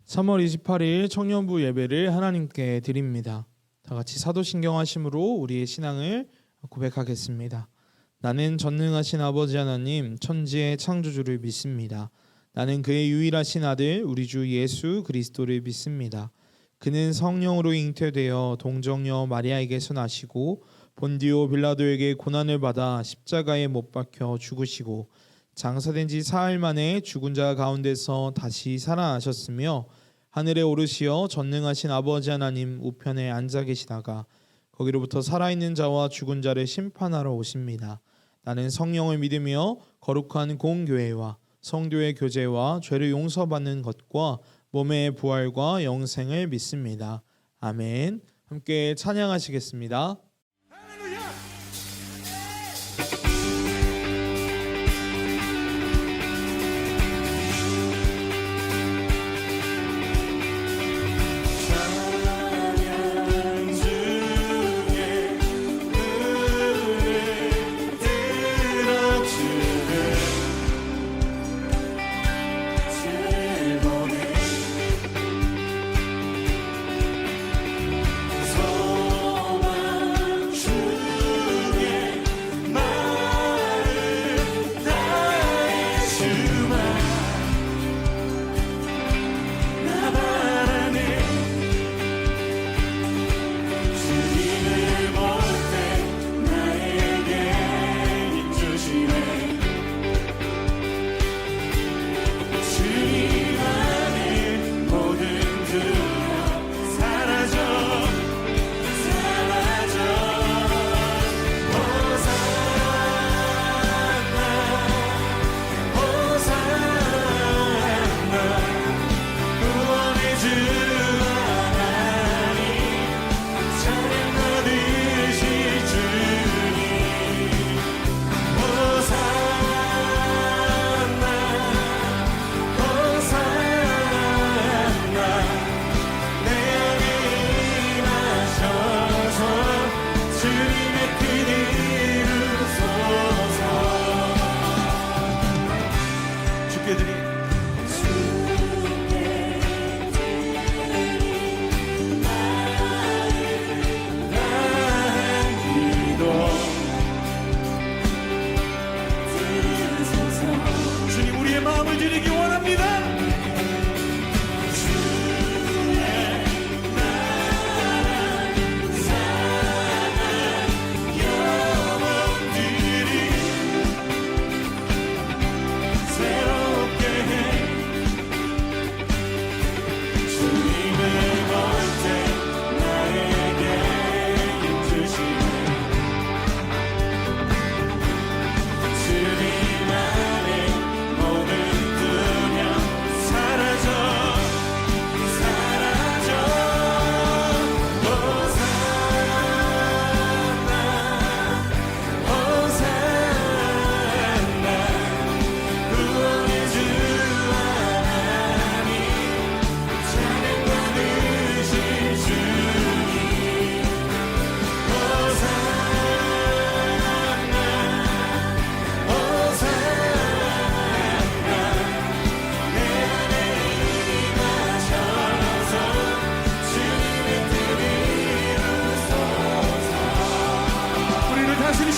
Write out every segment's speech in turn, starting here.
3월 28일 청년부 예배를 하나님께 드립니다. 다 같이 사도신경 하심으로 우리의 신앙을 고백하겠습니다. 나는 전능하신 아버지 하나님 천지의 창조주를 믿습니다. 나는 그의 유일하신 아들 우리 주 예수 그리스도를 믿습니다. 그는 성령으로 잉태되어 동정녀 마리아에게서 나시고 본디오 빌라도에게 고난을 받아 십자가에 못 박혀 죽으시고 장사된 지 사흘 만에 죽은 자 가운데서 다시 살아나셨으며 하늘에 오르시어 전능하신 아버지 하나님 우편에 앉아 계시다가 거기로부터 살아있는 자와 죽은 자를 심판하러 오십니다. 나는 성령을 믿으며 거룩한 공교회와 성도의 교제와 죄를 용서받는 것과 몸의 부활과 영생을 믿습니다. 아멘. 함께 찬양하시겠습니다.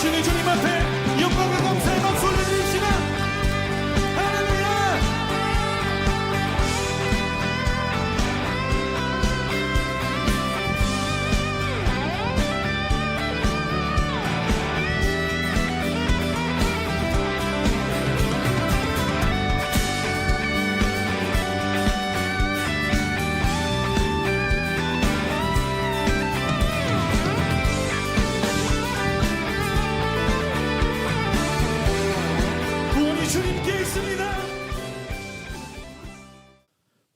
신의 주님 앞에 영광과 감사의 박수 올려주십시다. 할렐루야.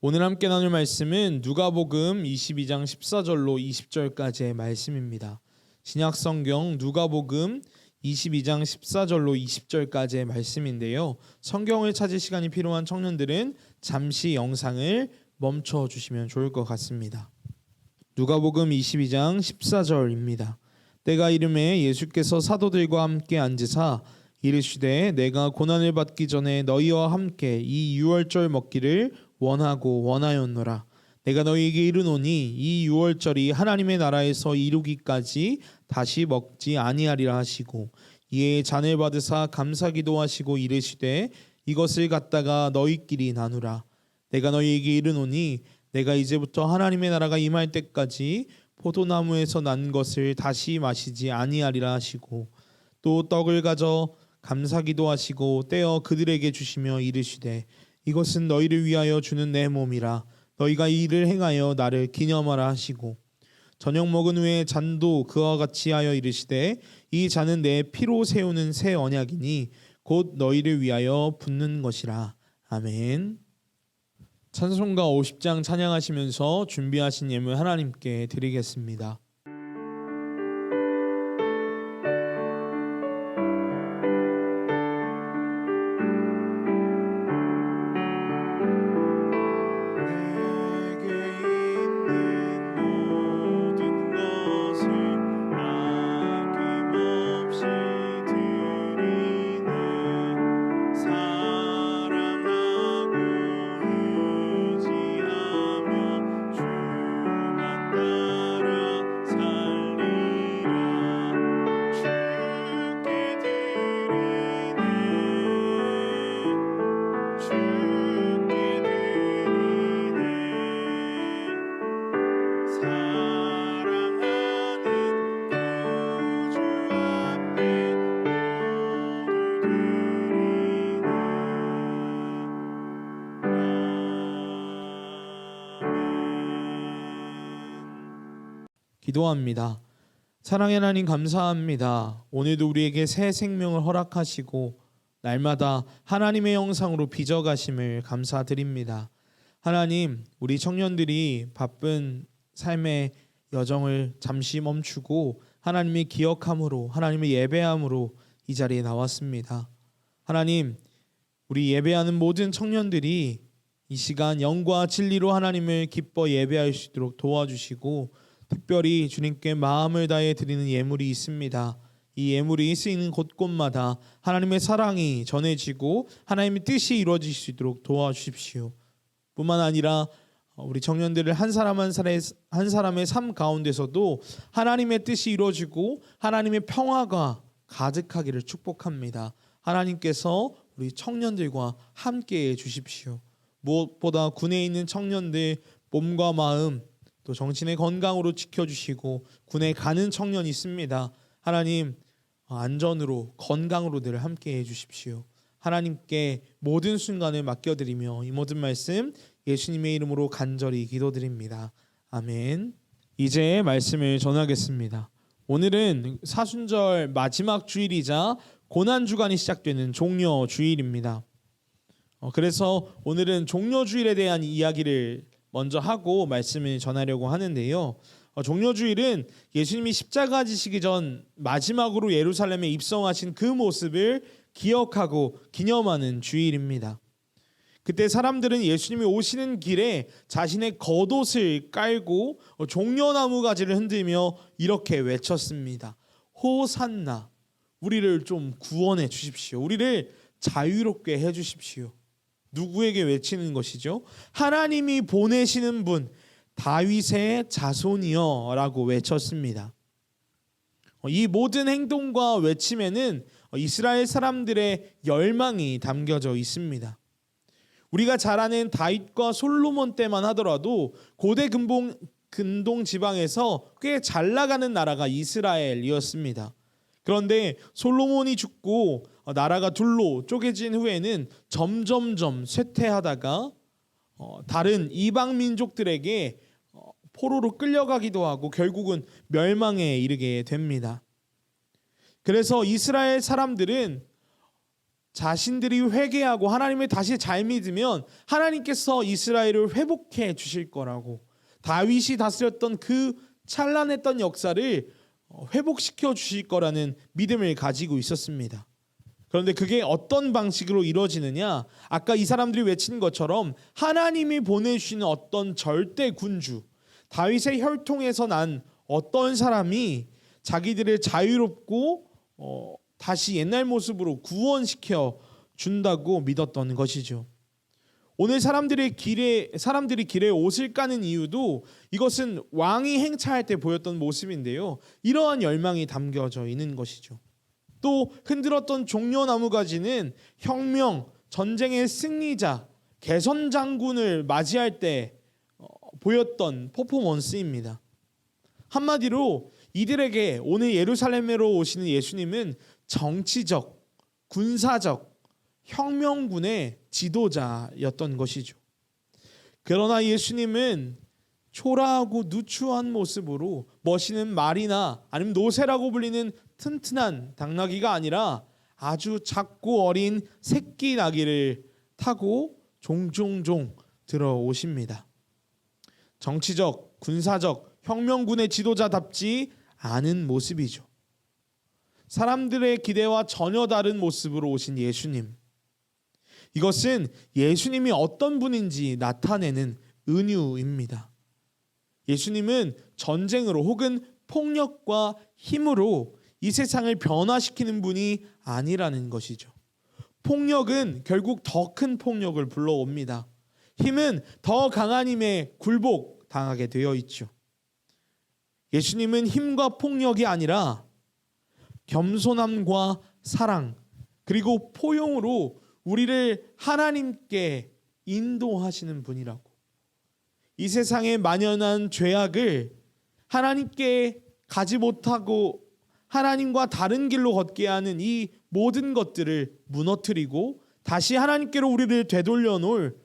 오늘 함께 나눌 말씀은 누가복음 22장 14절로 20절까지의 말씀입니다. 신약성경 누가복음 22장 14절로 20절까지의 말씀인데요. 성경을 찾을 시간이 필요한 청년들은 잠시 영상을 멈춰 주시면 좋을 것 같습니다. 누가복음 22장 14절입니다. 때가 이름에 예수께서 사도들과 함께 앉으사 이르시되 내가 고난을 받기 전에 너희와 함께 이 유월절 먹기를 원하고 원하였노라. 내가 너희에게 이르노니 이 유월절이 하나님의 나라에서 이루기까지 다시 먹지 아니하리라 하시고 이에 잔을 받으사 감사기도 하시고 이르시되 이것을 갖다가 너희끼리 나누라. 내가 너희에게 이르노니 내가 이제부터 하나님의 나라가 임할 때까지 포도나무에서 난 것을 다시 마시지 아니하리라 하시고 또 떡을 가져 감사기도 하시고 떼어 그들에게 주시며 이르시되 이것은 너희를 위하여 주는 내 몸이라. 너희가 이 일을 행하여 나를 기념하라 하시고 저녁 먹은 후에 잔도 그와 같이 하여 이르시되 이 잔은 내 피로 세우는 새 언약이니 곧 너희를 위하여 붓는 것이라. 아멘. 찬송가 50장 찬양하시면서 준비하신 예물 하나님께 드리겠습니다. 기도합니다. 사랑의 하나님 감사합니다. 오늘도 우리에게 새 생명을 허락하시고 날마다 하나님의 형상으로 빚어가심을 감사드립니다. 하나님, 우리 청년들이 바쁜 삶의 여정을 잠시 멈추고 하나님의 기억함으로 하나님의 예배함으로 이 자리에 나왔습니다. 하나님, 우리 예배하는 모든 청년들이 이 시간 영과 진리로 하나님을 기뻐 예배할 수 있도록 도와주시고 특별히 주님께 마음을 다해 드리는 예물이 있습니다. 이 예물이 쓰이는 곳곳마다 하나님의 사랑이 전해지고 하나님의 뜻이 이루어질 수 있도록 도와주십시오. 뿐만 아니라 우리 청년들을 한 사람 한 사람의 삶 가운데서도 하나님의 뜻이 이루어지고 하나님의 평화가 가득하기를 축복합니다. 하나님께서 우리 청년들과 함께해 주십시오. 무엇보다 군에 있는 청년들 몸과 마음 또 정신의 건강으로 지켜주시고 군에 가는 청년이 있습니다. 하나님 안전으로 건강으로 늘 함께해 주십시오. 하나님께 모든 순간을 맡겨드리며 이 모든 말씀 예수님의 이름으로 간절히 기도드립니다. 아멘. 이제 말씀을 전하겠습니다. 오늘은 사순절 마지막 주일이자 고난주간이 시작되는 종려주일입니다. 그래서 오늘은 종려주일에 대한 이야기를 먼저 하고 말씀을 전하려고 하는데요. 종려주일은 예수님이 십자가 지시기 전 마지막으로 예루살렘에 입성하신 그 모습을 기억하고 기념하는 주일입니다. 그때 사람들은 예수님이 오시는 길에 자신의 겉옷을 깔고 종려나무 가지를 흔들며 이렇게 외쳤습니다. 호산나, 우리를 좀 구원해 주십시오. 우리를 자유롭게 해 주십시오. 누구에게 외치는 것이죠? 하나님이 보내시는 분 다윗의 자손이여 라고 외쳤습니다. 이 모든 행동과 외침에는 이스라엘 사람들의 열망이 담겨져 있습니다. 우리가 잘 아는 다윗과 솔로몬 때만 하더라도 고대 근동 지방에서 꽤 잘 나가는 나라가 이스라엘이었습니다. 그런데 솔로몬이 죽고 나라가 둘로 쪼개진 후에는 점점점 쇠퇴하다가 다른 이방 민족들에게 포로로 끌려가기도 하고 결국은 멸망에 이르게 됩니다. 그래서 이스라엘 사람들은 자신들이 회개하고 하나님을 다시 잘 믿으면 하나님께서 이스라엘을 회복해 주실 거라고, 다윗이 다스렸던 그 찬란했던 역사를 회복시켜 주실 거라는 믿음을 가지고 있었습니다. 그런데 그게 어떤 방식으로 이루어지느냐? 아까 이 사람들이 외친 것처럼 하나님이 보내주시는 어떤 절대 군주, 다윗의 혈통에서 난 어떤 사람이 자기들을 자유롭고 다시 옛날 모습으로 구원시켜 준다고 믿었던 것이죠. 오늘 사람들이 길에 옷을 까는 이유도 이것은 왕이 행차할 때 보였던 모습인데요. 이러한 열망이 담겨져 있는 것이죠. 또 흔들었던 종려나무 가지는 혁명, 전쟁의 승리자, 개선 장군을 맞이할 때 보였던 퍼포먼스입니다. 한마디로 이들에게 오늘 예루살렘으로 오시는 예수님은 정치적, 군사적, 혁명군의 지도자였던 것이죠. 그러나 예수님은 초라하고 누추한 모습으로 멋있는 말이나 아니면 노새라고 불리는 튼튼한 당나귀가 아니라 아주 작고 어린 새끼 나귀를 타고 종종종 들어오십니다. 정치적, 군사적, 혁명군의 지도자답지 않은 모습이죠. 사람들의 기대와 전혀 다른 모습으로 오신 예수님. 이것은 예수님이 어떤 분인지 나타내는 은유입니다. 예수님은 전쟁으로 혹은 폭력과 힘으로 이 세상을 변화시키는 분이 아니라는 것이죠. 폭력은 결국 더 큰 폭력을 불러옵니다. 힘은 더 강한 힘에 굴복당하게 되어 있죠. 예수님은 힘과 폭력이 아니라 겸손함과 사랑 그리고 포용으로 우리를 하나님께 인도하시는 분이라고. 이 세상에 만연한 죄악을 하나님께 가지 못하고 하나님과 다른 길로 걷게 하는 이 모든 것들을 무너뜨리고 다시 하나님께로 우리를 되돌려 놓을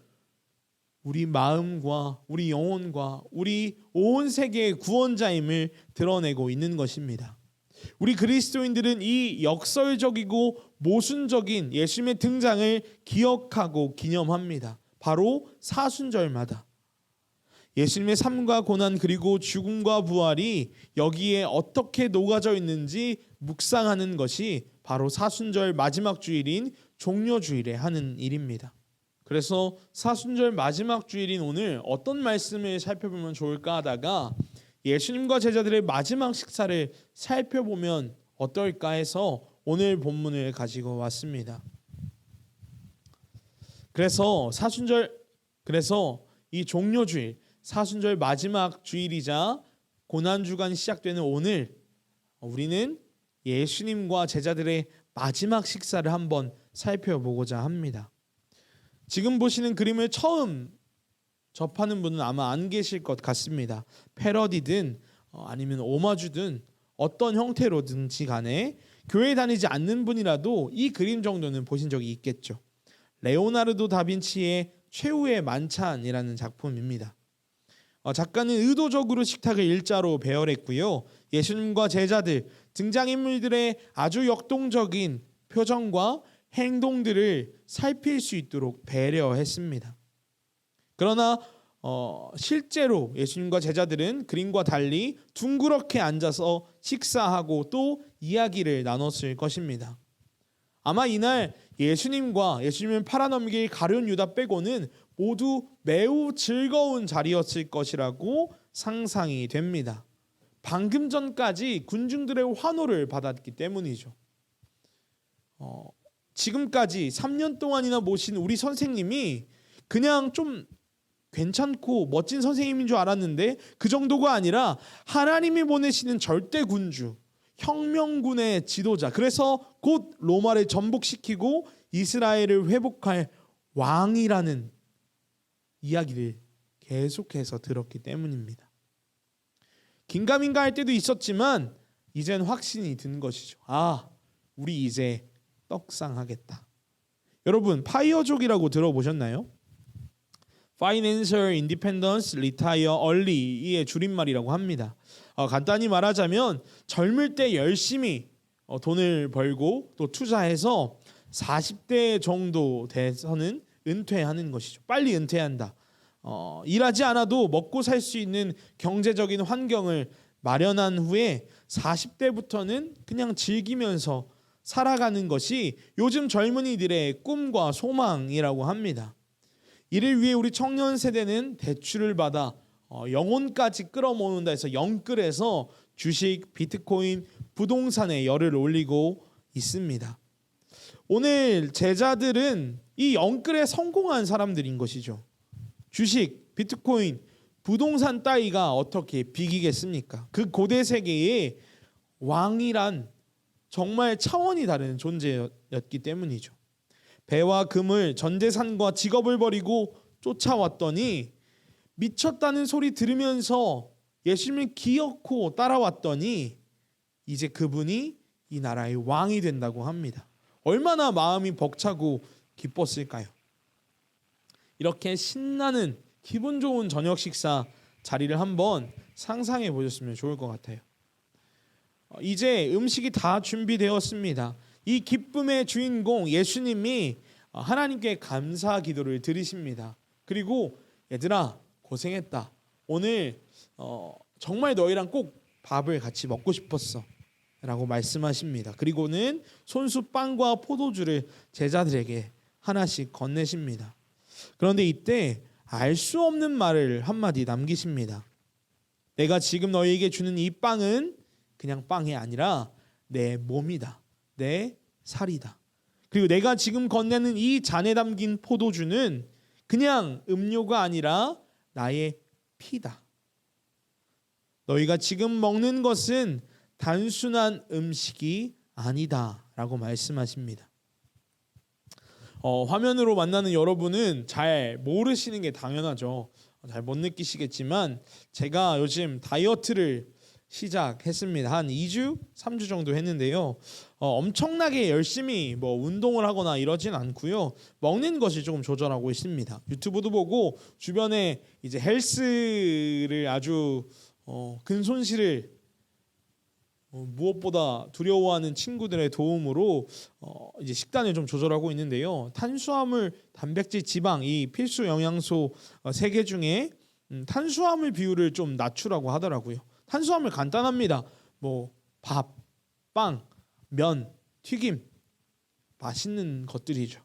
우리 마음과 우리 영혼과 우리 온 세계의 구원자임을 드러내고 있는 것입니다. 우리 그리스도인들은 이 역설적이고 모순적인 예수님의 등장을 기억하고 기념합니다. 바로 사순절마다. 예수님의 삶과 고난 그리고 죽음과 부활이 여기에 어떻게 녹아져 있는지 묵상하는 것이 바로 사순절 마지막 주일인 종려주일에 하는 일입니다. 그래서 사순절 마지막 주일인 오늘 어떤 말씀을 살펴보면 좋을까 하다가 예수님과 제자들의 마지막 식사를 살펴보면 어떨까 해서 오늘 본문을 가지고 왔습니다. 그래서 이 종려주일 사순절 마지막 주일이자 고난주간이 시작되는 오늘 우리는 예수님과 제자들의 마지막 식사를 한번 살펴보고자 합니다. 지금 보시는 그림을 처음 접하는 분은 아마 안 계실 것 같습니다. 패러디든 아니면 오마주든 어떤 형태로든지 간에 교회 다니지 않는 분이라도 이 그림 정도는 보신 적이 있겠죠. 레오나르도 다빈치의 최후의 만찬이라는 작품입니다. 작가는 의도적으로 식탁을 일자로 배열했고요. 예수님과 제자들, 등장인물들의 아주 역동적인 표정과 행동들을 살필 수 있도록 배려했습니다. 그러나 실제로 예수님과 제자들은 그림과 달리 둥그렇게 앉아서 식사하고 또 이야기를 나눴을 것입니다. 아마 이날 예수님을 팔아넘길 가룟 유다 빼고는 모두 매우 즐거운 자리였을 것이라고 상상이 됩니다. 방금 전까지 군중들의 환호를 받았기 때문이죠. 지금까지 3년 동안이나 모신 우리 선생님이 그냥 좀 괜찮고 멋진 선생님인 줄 알았는데 그 정도가 아니라 하나님이 보내시는 절대 군주, 혁명군의 지도자, 그래서 곧 로마를 전복시키고 이스라엘을 회복할 왕이라는 이야기를 계속해서 들었기 때문입니다. 긴가민가 할 때도 있었지만 이젠 확신이 든 것이죠. 우리 이제 떡상하겠다. 여러분, 파이어족이라고 들어보셨나요? Financial Independence Retire Early의 줄임말이라고 합니다. 간단히 말하자면 젊을 때 열심히 돈을 벌고 또 투자해서 40대 정도 돼서는 은퇴하는 것이죠. 빨리 은퇴한다. 일하지 않아도 먹고 살 수 있는 경제적인 환경을 마련한 후에 40대부터는 그냥 즐기면서 살아가는 것이 요즘 젊은이들의 꿈과 소망이라고 합니다. 이를 위해 우리 청년 세대는 대출을 받아 영혼까지 끌어모은다 해서 영끌에서 주식, 비트코인, 부동산에 열을 올리고 있습니다. 오늘 제자들은 이 영끌에 성공한 사람들인 것이죠. 주식, 비트코인, 부동산 따위가 어떻게 비기겠습니까? 그 고대 세계의 왕이란 정말 차원이 다른 존재였기 때문이죠. 배와 금을, 전 재산과 직업을 버리고 쫓아왔더니 미쳤다는 소리 들으면서 예수님을 기어코 따라왔더니 이제 그분이 이 나라의 왕이 된다고 합니다. 얼마나 마음이 벅차고 기뻤을까요? 이렇게 신나는 기분 좋은 저녁 식사 자리를 한번 상상해 보셨으면 좋을 것 같아요. 이제 음식이 다 준비되었습니다. 이 기쁨의 주인공 예수님이 하나님께 감사 기도를 드리십니다. 그리고 얘들아 고생했다. 오늘 정말 너희랑 꼭 밥을 같이 먹고 싶었어 라고 말씀하십니다. 그리고는 손수 빵과 포도주를 제자들에게 하나씩 건네십니다. 그런데 이때 알 수 없는 말을 한마디 남기십니다. 내가 지금 너희에게 주는 이 빵은 그냥 빵이 아니라 내 몸이다. 내 살이다. 그리고 내가 지금 건네는 이 잔에 담긴 포도주는 그냥 음료가 아니라 나의 피다. 너희가 지금 먹는 것은 단순한 음식이 아니다 라고 말씀하십니다. 화면으로 만나는 여러분은 잘 모르시는 게 당연하죠. 잘 못 느끼시겠지만 제가 요즘 다이어트를 시작했습니다. 한 2주, 3주 정도 했는데요. 엄청나게 열심히 뭐 운동을 하거나 이러진 않고요. 먹는 것을 조금 조절하고 있습니다. 유튜브도 보고 주변에 이제 헬스를 아주 근손실을 무엇보다 두려워하는 친구들의 도움으로 이제 식단을 좀 조절하고 있는데요. 탄수화물, 단백질, 지방 이 필수 영양소 3개 중에 탄수화물 비율을 좀 낮추라고 하더라고요. 탄수화물 간단합니다. 뭐 밥, 빵, 면, 튀김 맛있는 것들이죠.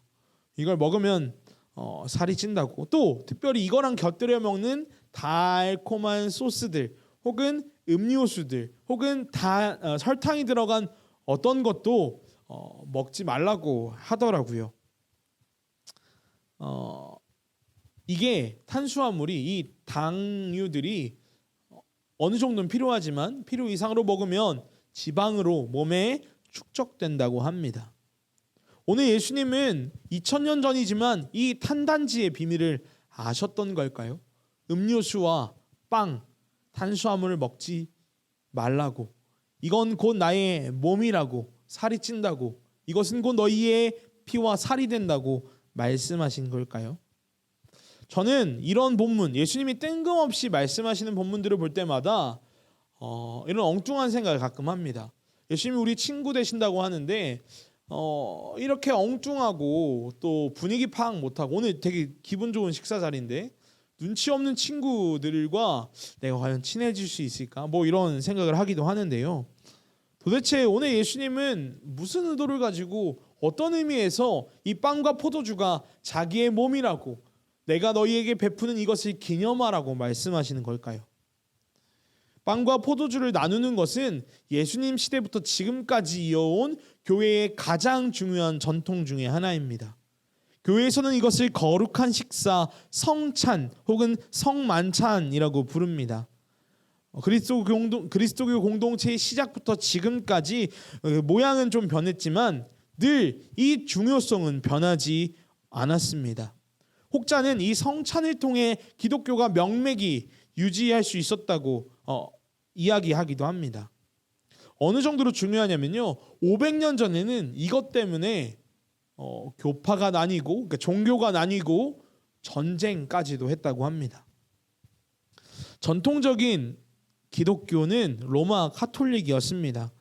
이걸 먹으면 살이 찐다고. 또 특별히 이거랑 곁들여 먹는 달콤한 소스들 혹은 음료수들 혹은 설탕이 들어간 어떤 것도 먹지 말라고 하더라고요. 이게 탄수화물이 이 당류들이 어느 정도는 필요하지만 필요 이상으로 먹으면 지방으로 몸에 축적된다고 합니다. 오늘 예수님은 2000년 전이지만 이 탄단지의 비밀을 아셨던 걸까요? 음료수와 빵, 탄수화물을 먹지 말라고. 이건 곧 나의 몸이라고. 살이 찐다고. 이것은 곧 너희의 피와 살이 된다고 말씀하신 걸까요? 저는 이런 본문, 예수님이 뜬금없이 말씀하시는 본문들을 볼 때마다 이런 엉뚱한 생각을 가끔 합니다. 예수님이 우리 친구 되신다고 하는데 이렇게 엉뚱하고 또 분위기 파악 못하고 오늘 되게 기분 좋은 식사 자리인데 눈치 없는 친구들과 내가 과연 친해질 수 있을까? 뭐 이런 생각을 하기도 하는데요. 도대체 오늘 예수님은 무슨 의도를 가지고 어떤 의미에서 이 빵과 포도주가 자기의 몸이라고 내가 너희에게 베푸는 이것을 기념하라고 말씀하시는 걸까요? 빵과 포도주를 나누는 것은 예수님 시대부터 지금까지 이어온 교회의 가장 중요한 전통 중에 하나입니다. 교회에서는 이것을 거룩한 식사, 성찬 혹은 성만찬이라고 부릅니다. 그리스도교 공동체의 시작부터 지금까지 모양은 좀 변했지만 늘 이 중요성은 변하지 않았습니다. 혹자는 이 성찬을 통해 기독교가 명맥이 유지할 수 있었다고 이야기하기도 합니다. 어느 정도로 중요하냐면요. 500년 전에는 이것 때문에 교파가 나뉘고 그러니까 종교가 나뉘고 전쟁까지도 했다고 합니다. 전통적인 기독교는 로마 카톨릭이었습니다.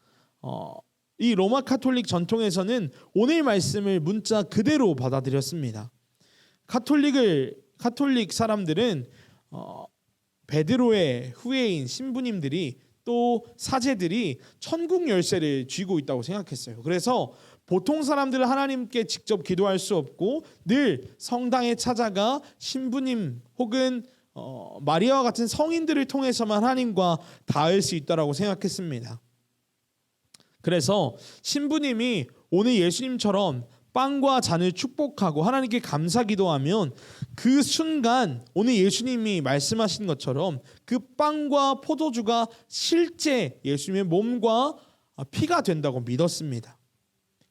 이 로마 카톨릭 전통에서는 오늘 말씀을 문자 그대로 받아들였습니다. 카톨릭 사람들은 베드로의 후예인 신부님들이 또 사제들이 천국 열쇠를 쥐고 있다고 생각했어요. 그래서 보통 사람들은 하나님께 직접 기도할 수 없고 늘 성당에 찾아가 신부님 혹은 마리아와 같은 성인들을 통해서만 하나님과 닿을 수 있다라고 생각했습니다. 그래서 신부님이 오늘 예수님처럼 빵과 잔을 축복하고 하나님께 감사 기도하면 그 순간 오늘 예수님이 말씀하신 것처럼 그 빵과 포도주가 실제 예수님의 몸과 피가 된다고 믿었습니다.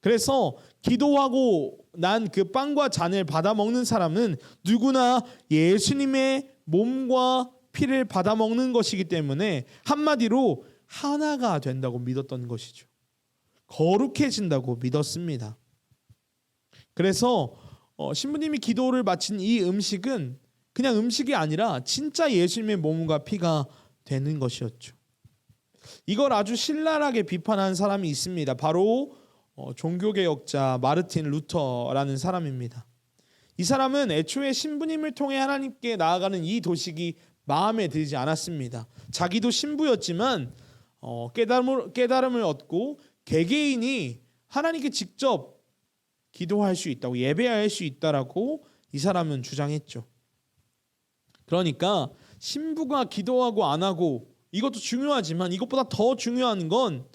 그래서 기도하고 난 그 빵과 잔을 받아 먹는 사람은 누구나 예수님의 몸과 피를 받아 먹는 것이기 때문에 한마디로 하나가 된다고 믿었던 것이죠. 거룩해진다고 믿었습니다. 그래서 신부님이 기도를 마친 이 음식은 그냥 음식이 아니라 진짜 예수님의 몸과 피가 되는 것이었죠. 이걸 아주 신랄하게 비판한 사람이 있습니다. 바로 종교개혁자 마르틴 루터라는 사람입니다. 이 사람은 애초에 신부님을 통해 하나님께 나아가는 이 도식이 마음에 들지 않았습니다. 자기도 신부였지만 깨달음을 얻고 개개인이 하나님께 직접 기도할 수 있다고, 예배할 수 있다라고 이 사람은 주장했죠. 그러니까 신부가 기도하고 안 하고 이것도 중요하지만 이것보다 더 중요한 건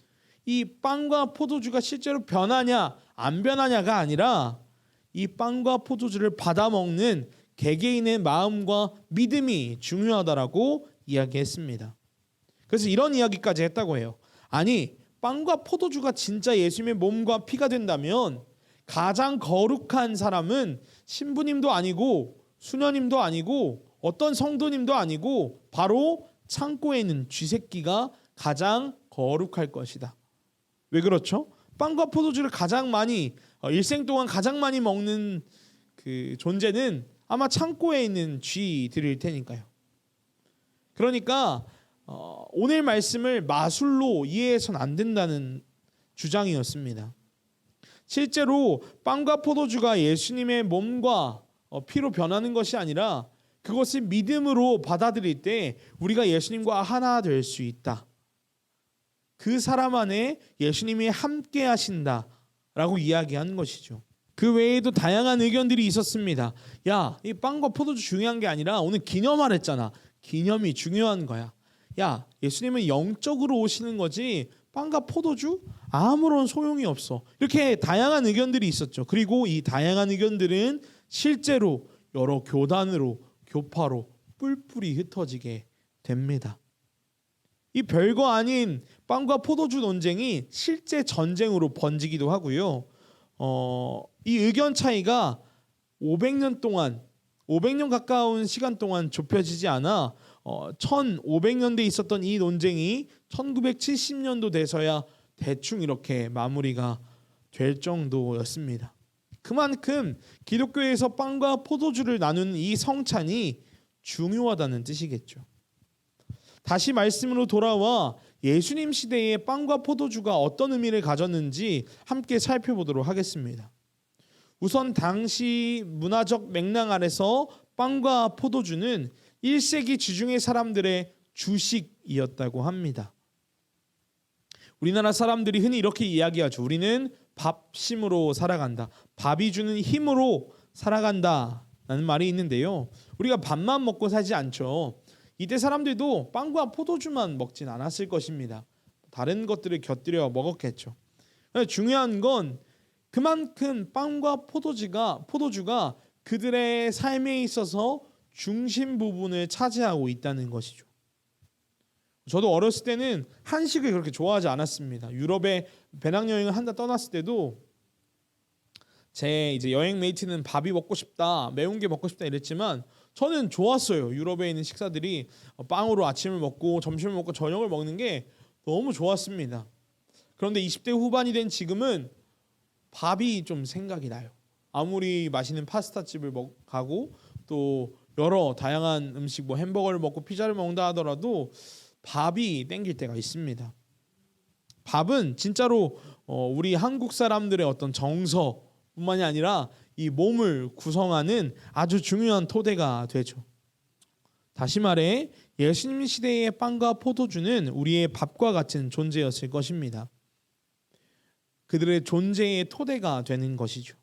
이 빵과 포도주가 실제로 변하냐 안 변하냐가 아니라 이 빵과 포도주를 받아 먹는 개개인의 마음과 믿음이 중요하다라고 이야기했습니다. 그래서 이런 이야기까지 했다고 해요. 아니, 빵과 포도주가 진짜 예수님의 몸과 피가 된다면 가장 거룩한 사람은 신부님도 아니고 수녀님도 아니고 어떤 성도님도 아니고 바로 창고에 있는 쥐새끼가 가장 거룩할 것이다. 왜 그렇죠? 빵과 포도주를 가장 많이 일생 동안 가장 많이 먹는 그 존재는 아마 창고에 있는 쥐들일 테니까요. 그러니까 오늘 말씀을 마술로 이해해서는 안 된다는 주장이었습니다. 실제로 빵과 포도주가 예수님의 몸과 피로 변하는 것이 아니라 그것을 믿음으로 받아들일 때 우리가 예수님과 하나 될 수 있다. 그 사람 안에 예수님이 함께 하신다라고 이야기하는 것이죠. 그 외에도 다양한 의견들이 있었습니다. 야, 이 빵과 포도주 중요한 게 아니라 오늘 기념하랬잖아. 기념이 중요한 거야. 야, 예수님은 영적으로 오시는 거지 빵과 포도주 아무런 소용이 없어. 이렇게 다양한 의견들이 있었죠. 그리고 이 다양한 의견들은 실제로 여러 교단으로 교파로 뿔뿔이 흩어지게 됩니다. 이 별거 아닌 빵과 포도주 논쟁이 실제 전쟁으로 번지기도 하고요. 이 의견 차이가 500년 가까운 시간 동안 좁혀지지 않아 1500년대에 있었던 이 논쟁이 1970년도 돼서야 대충 이렇게 마무리가 될 정도였습니다. 그만큼 기독교에서 빵과 포도주를 나누는 이 성찬이 중요하다는 뜻이겠죠. 다시 말씀으로 돌아와 예수님 시대의 빵과 포도주가 어떤 의미를 가졌는지 함께 살펴보도록 하겠습니다. 우선 당시 문화적 맥락 아래서 빵과 포도주는 1세기 주중의 사람들의 주식이었다고 합니다. 우리나라 사람들이 흔히 이렇게 이야기하죠. 우리는 밥심으로 살아간다. 밥이 주는 힘으로 살아간다 라는 말이 있는데요. 우리가 밥만 먹고 살지 않죠. 이때 사람들도 빵과 포도주만 먹진 않았을 것입니다. 다른 것들을 곁들여 먹었겠죠. 중요한 건 그만큼 빵과 포도주가 그들의 삶에 있어서 중심 부분을 차지하고 있다는 것이죠. 저도 어렸을 때는 한식을 그렇게 좋아하지 않았습니다. 유럽에 배낭여행을 한다 떠났을 때도 제 이제 여행 메이트는 밥이 먹고 싶다, 매운 게 먹고 싶다 이랬지만 저는 좋았어요. 유럽에 있는 식사들이 빵으로 아침을 먹고 점심을 먹고 저녁을 먹는 게 너무 좋았습니다. 그런데 20대 후반이 된 지금은 밥이 좀 생각이 나요. 아무리 맛있는 파스타집을 가고 또 여러 다양한 음식 뭐 햄버거를 먹고 피자를 먹는다 하더라도 밥이 땡길 때가 있습니다. 밥은 진짜로 우리 한국 사람들의 어떤 정서뿐만이 아니라 이 몸을 구성하는 아주 중요한 토대가 되죠. 다시 말해 예수님 시대의 빵과 포도주는 우리의 밥과 같은 존재였을 것입니다. 그들의 존재의 토대가 되는 것이죠.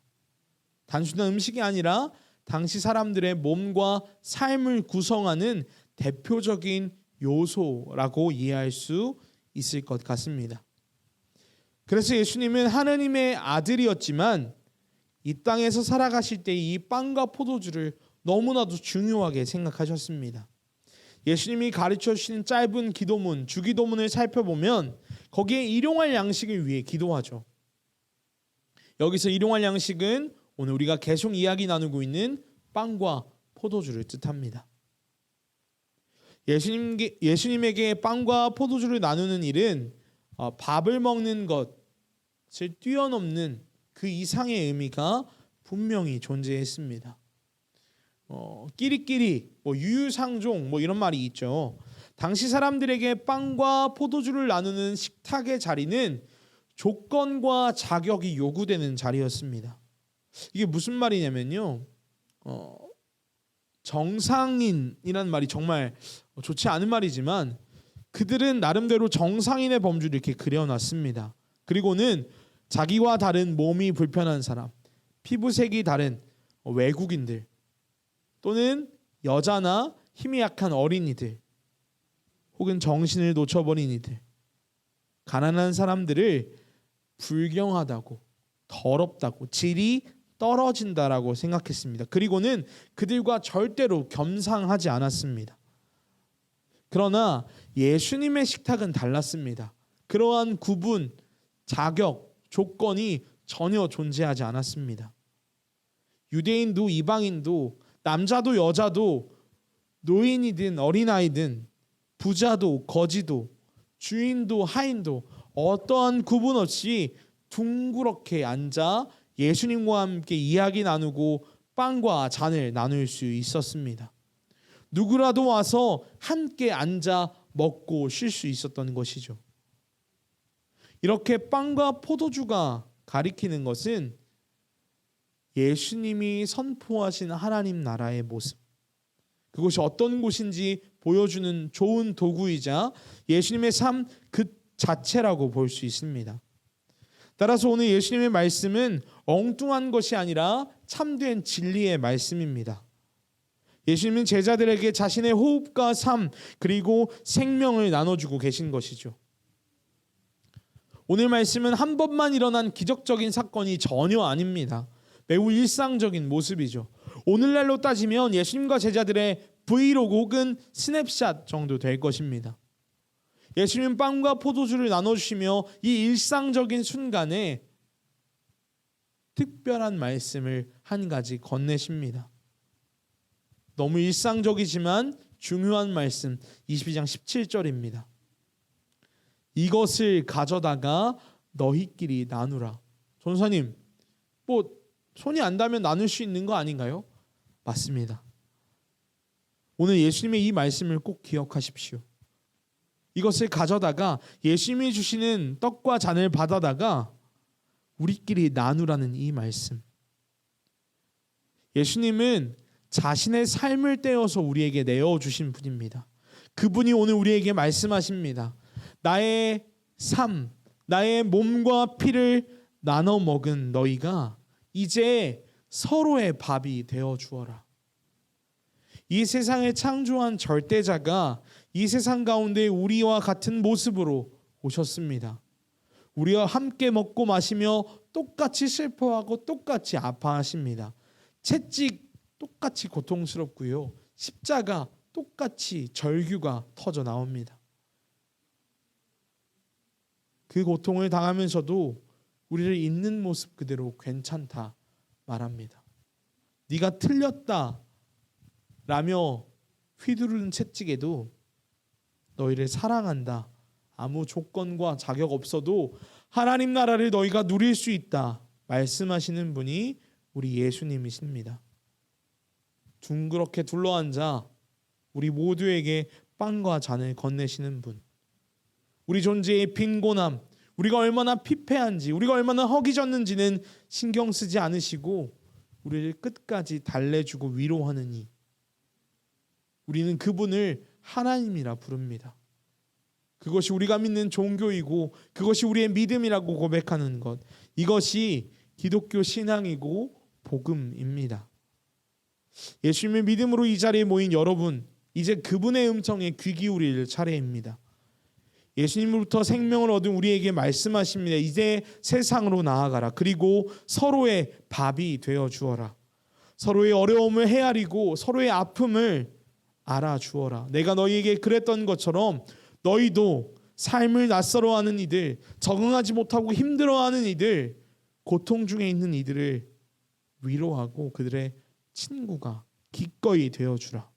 단순한 음식이 아니라 당시 사람들의 몸과 삶을 구성하는 대표적인 요소라고 이해할 수 있을 것 같습니다. 그래서 예수님은 하나님의 아들이었지만 이 땅에서 살아가실 때 이 빵과 포도주를 너무나도 중요하게 생각하셨습니다. 예수님이 가르쳐 주시는 짧은 기도문, 주기도문을 살펴보면 거기에 일용할 양식을 위해 기도하죠. 여기서 일용할 양식은 오늘 우리가 계속 이야기 나누고 있는 빵과 포도주를 뜻합니다. 예수님에게 빵과 포도주를 나누는 일은 밥을 먹는 것을 뛰어넘는 그 이상의 의미가 분명히 존재했습니다. 끼리끼리 유유상종 이런 말이 있죠. 당시 사람들에게 빵과 포도주를 나누는 식탁의 자리는 조건과 자격이 요구되는 자리였습니다. 이게 무슨 말이냐면요, 정상인이라는 말이 정말 좋지 않은 말이지만 그들은 나름대로 정상인의 범주를 이렇게 그려놨습니다. 그리고는 자기와 다른 몸이 불편한 사람, 피부색이 다른 외국인들, 또는 여자나 힘이 약한 어린이들, 혹은 정신을 놓쳐버린 이들, 가난한 사람들을 불경하다고, 더럽다고, 질이 떨어진다라고 생각했습니다. 그리고는 그들과 절대로 겸상하지 않았습니다. 그러나 예수님의 식탁은 달랐습니다. 그러한 구분, 자격, 조건이 전혀 존재하지 않았습니다. 유대인도 이방인도 남자도 여자도 노인이든 어린아이든 부자도 거지도 주인도 하인도 어떠한 구분 없이 둥그렇게 앉아 예수님과 함께 이야기 나누고 빵과 잔을 나눌 수 있었습니다. 누구라도 와서 함께 앉아 먹고 쉴 수 있었던 것이죠. 이렇게 빵과 포도주가 가리키는 것은 예수님이 선포하신 하나님 나라의 모습, 그것이 어떤 곳인지 보여주는 좋은 도구이자 예수님의 삶 그 자체라고 볼 수 있습니다. 따라서 오늘 예수님의 말씀은 엉뚱한 것이 아니라 참된 진리의 말씀입니다. 예수님은 제자들에게 자신의 호흡과 삶 그리고 생명을 나눠주고 계신 것이죠. 오늘 말씀은 한 번만 일어난 기적적인 사건이 전혀 아닙니다. 매우 일상적인 모습이죠. 오늘날로 따지면 예수님과 제자들의 브이로그 혹은 스냅샷 정도 될 것입니다. 예수님은 빵과 포도주를 나눠주시며 이 일상적인 순간에 특별한 말씀을 한 가지 건네십니다. 너무 일상적이지만 중요한 말씀 22장 17절입니다. 이것을 가져다가 너희끼리 나누라. 전사님, 손이 안 닿으면 나눌 수 있는 거 아닌가요? 맞습니다. 오늘 예수님의 이 말씀을 꼭 기억하십시오. 이것을 가져다가 예수님이 주시는 떡과 잔을 받아다가 우리끼리 나누라는 이 말씀. 예수님은 자신의 삶을 떼어서 우리에게 내어주신 분입니다. 그분이 오늘 우리에게 말씀하십니다. 나의 삶, 나의 몸과 피를 나눠 먹은 너희가 이제 서로의 밥이 되어 주어라. 이 세상을 창조한 절대자가 이 세상 가운데 우리와 같은 모습으로 오셨습니다. 우리와 함께 먹고 마시며 똑같이 슬퍼하고 똑같이 아파하십니다. 채찍 똑같이 고통스럽고요. 십자가 똑같이 절규가 터져 나옵니다. 그 고통을 당하면서도 우리를 있는 모습 그대로 괜찮다 말합니다. 네가 틀렸다 라며 휘두르는 채찍에도 너희를 사랑한다. 아무 조건과 자격 없어도 하나님 나라를 너희가 누릴 수 있다. 말씀하시는 분이 우리 예수님이십니다. 둥그렇게 둘러앉아 우리 모두에게 빵과 잔을 건네시는 분. 우리 존재의 빈곤함, 우리가 얼마나 피폐한지, 우리가 얼마나 허기졌는지는 신경 쓰지 않으시고 우리를 끝까지 달래주고 위로하는 이. 우리는 그분을 하나님이라 부릅니다. 그것이 우리가 믿는 종교이고 그것이 우리의 믿음이라고 고백하는 것. 이것이 기독교 신앙이고 복음입니다. 예수님의 믿음으로 이 자리에 모인 여러분, 이제 그분의 음성에 귀 기울일 차례입니다. 예수님으로부터 생명을 얻은 우리에게 말씀하십니다. 이제 세상으로 나아가라. 그리고 서로의 밥이 되어 주어라. 서로의 어려움을 헤아리고 서로의 아픔을 알아주어라. 내가 너희에게 그랬던 것처럼 너희도 삶을 낯설어하는 이들, 적응하지 못하고 힘들어하는 이들, 고통 중에 있는 이들을 위로하고 그들의 친구가 기꺼이 되어주라.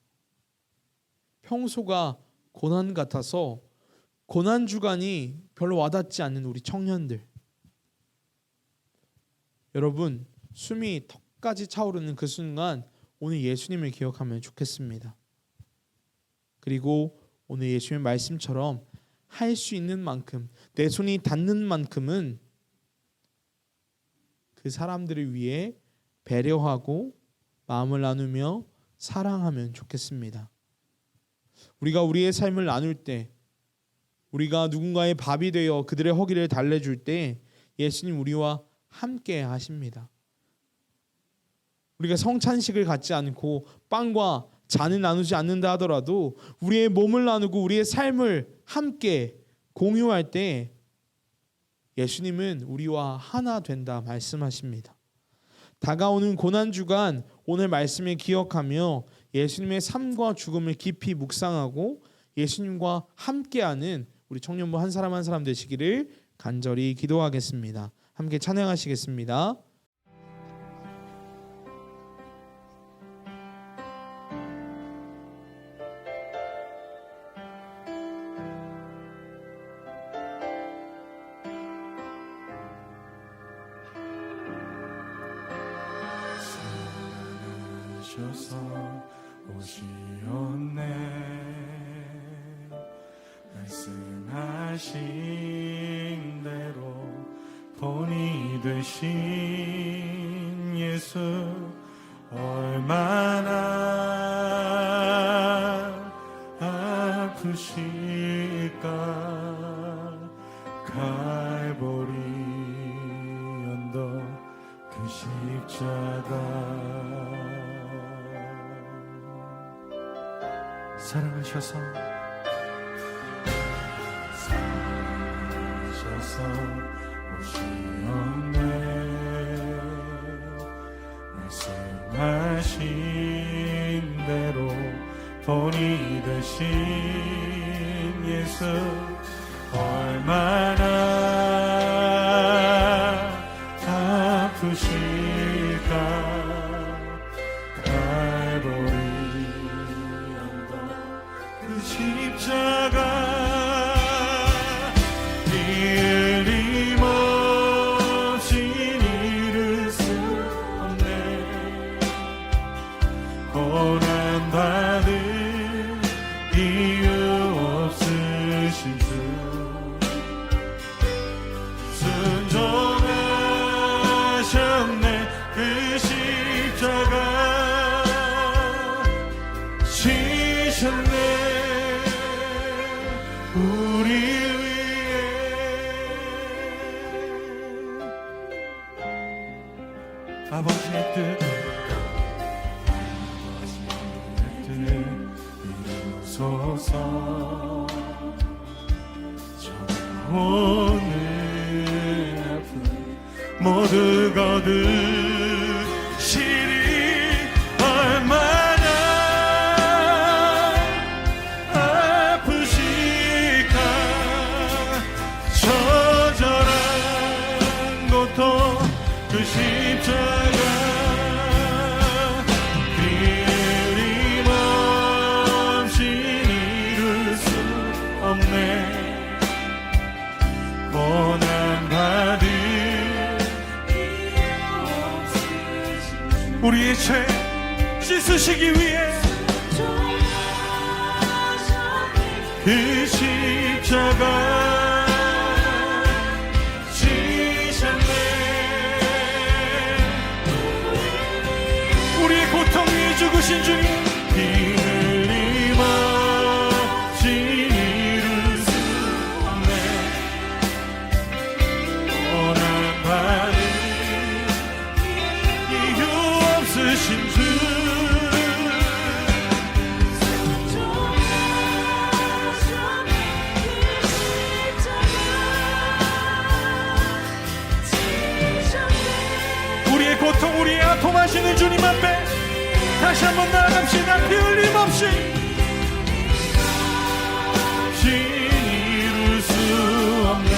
평소가 고난 같아서 고난 주간이 별로 와닿지 않는 우리 청년들, 여러분 숨이 턱까지 차오르는 그 순간 오늘 예수님을 기억하면 좋겠습니다. 그리고 오늘 예수님의 말씀처럼 할 수 있는 만큼, 내 손이 닿는 만큼은 그 사람들을 위해 배려하고 마음을 나누며 사랑하면 좋겠습니다. 우리가 우리의 삶을 나눌 때, 우리가 누군가의 밥이 되어 그들의 허기를 달래줄 때 예수님 우리와 함께 하십니다. 우리가 성찬식을 갖지 않고 빵과 잔을 나누지 않는다 하더라도 우리의 몸을 나누고 우리의 삶을 함께 공유할 때 예수님은 우리와 하나 된다 말씀하십니다. 다가오는 고난주간 오늘 말씀을 기억하며 예수님의 삶과 죽음을 깊이 묵상하고 예수님과 함께하는 우리 청년부 한 사람 한 사람 되시기를 간절히 기도하겠습니다. 함께 찬양하시겠습니다. 사랑하셔서 오시었네 말씀하신 대로 본이 되신 예수 얼마나 아프실까 갈보리 언덕 그 십자가 사랑하셔서 오시었네 말씀하신 대로 본이 되신 예수 얼마나 아프실까 갈보리 언덕 그 십자가 아버지의 뜻 이루소서 오늘 아픔 모두 거두시리 얼마나 아프실까 처절한 고통 그 십자가 끊임없이 이룰 수 없네 고난받은 우리의 죄 씻으시기 위해 그 십자가 고통 위에 죽으신 주님 끊임없이 이룰 수 없네 고난받은 이유 없으신 주 다시 한번 나아갑시다. 피 흘림 없이 이룰 수 없네.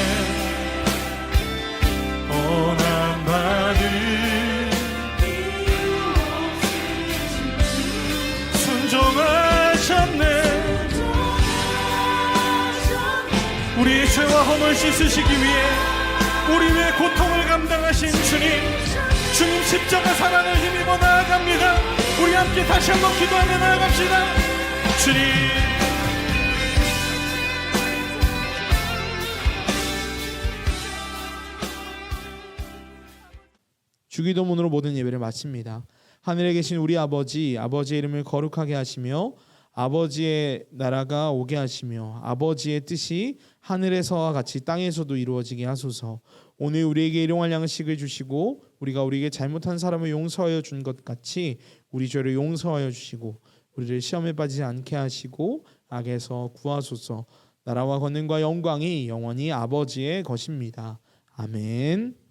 원함받은 순종하셨네. 우리의 죄와 허물 씻으시기 위해 우리 위해 고통을 감당하신 주님 십자가 사랑을 힘입어 나아갑니다. 우리 함께 다시 한번 기도하며 나아갑시다. 주님, 주기도문으로 모든 예배를 마칩니다. 하늘에 계신 우리 아버지, 아버지의 이름을 거룩하게 하시며 아버지의 나라가 오게 하시며 아버지의 뜻이 하늘에서와 같이 땅에서도 이루어지게 하소서. 오늘 우리에게 일용할 양식을 주시고 우리가 우리에게 잘못한 사람을 용서하여 준 것 같이 우리 죄를 용서하여 주시고 우리를 시험에 빠지지 않게 하시고 악에서 구하소서. 나라와 권능과 영광이 영원히 아버지의 것입니다. 아멘.